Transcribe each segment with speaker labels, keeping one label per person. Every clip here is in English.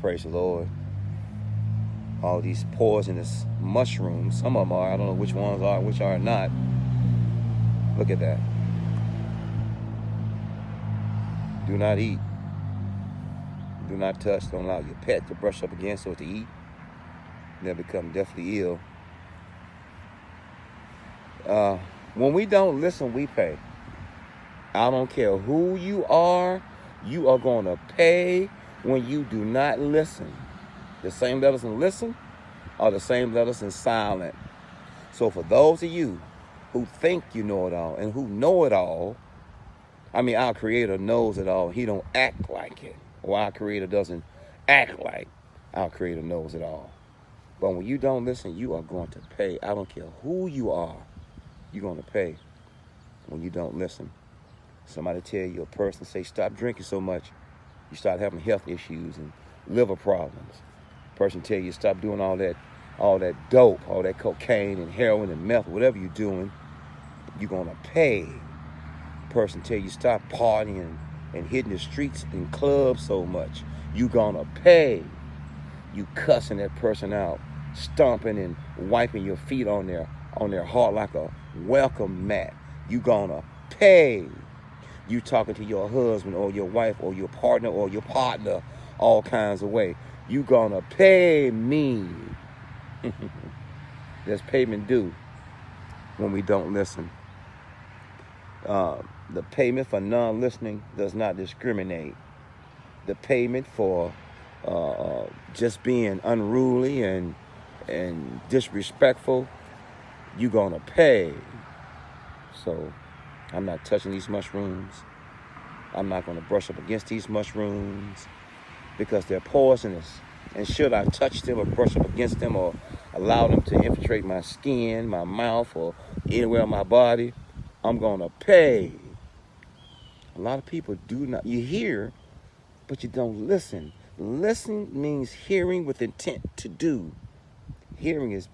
Speaker 1: Praise the Lord. All these poisonous mushrooms. Some of them are. I don't know which ones are, which are not. Look at that. Do not eat. Do not touch. Don't allow your pet to brush up against or to eat. They'll become deathly ill. When we don't listen, we pay. I don't care who you are going to pay when you do not listen. The same letters in listen are the same letters in silent. So for those of you who think you know it all and who know it all, I mean, our Creator knows it all. He don't act like it. Or our Creator doesn't act like our Creator knows it all. But when you don't listen, you are going to pay. I don't care who you are. You're going to pay when you don't listen. Somebody tell you, a person say, stop drinking so much. You start having health issues and liver problems. Person tell you, stop doing all that dope, all that cocaine and heroin and meth, whatever you're doing, you're going to pay. Person tell you, stop partying and hitting the streets and clubs so much. You're going to pay. You cussing that person out, stomping and wiping your feet on their heart like a welcome mat. You gonna pay. You talking to your husband or your wife or your partner all kinds of way. You gonna pay me. There's payment due when we don't listen. The payment for non-listening does not discriminate. The payment for just being unruly and disrespectful, you're gonna pay. So I'm not touching these mushrooms. I'm not gonna brush up against these mushrooms because they're poisonous. And should I touch them or brush up against them or allow them to infiltrate my skin, my mouth, or anywhere on my body, I'm gonna pay. A lot of people do not, you hear, but you don't listen. Listening means hearing with intent to do. Hearing is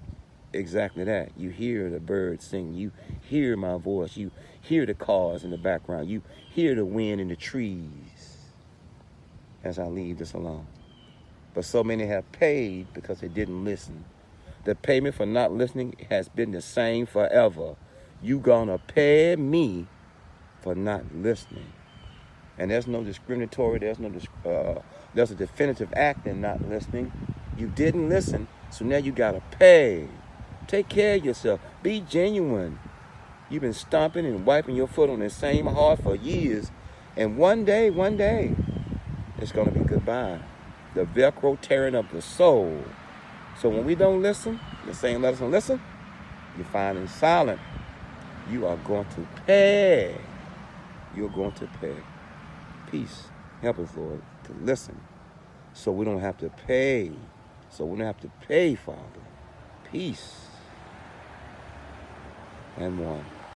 Speaker 1: exactly that. You hear the birds sing. You hear my voice. You hear the cars in the background. You hear the wind in the trees as I leave this alone. But so many have paid because they didn't listen. The payment for not listening has been the same forever. You gonna pay me for not listening. And there's no discriminatory, there's a definitive act in not listening. You didn't listen, so now you gotta pay. Take care of yourself. Be genuine. You've been stomping and wiping your foot on the same heart for years. And one day, it's gonna be goodbye. The Velcro tearing up the soul. So when we don't listen, the same letters don't listen, you find in silent, you are going to pay. You're going to pay. Peace. Help us, Lord, to listen so we don't have to pay. So we don't have to pay, Father. Peace. And one.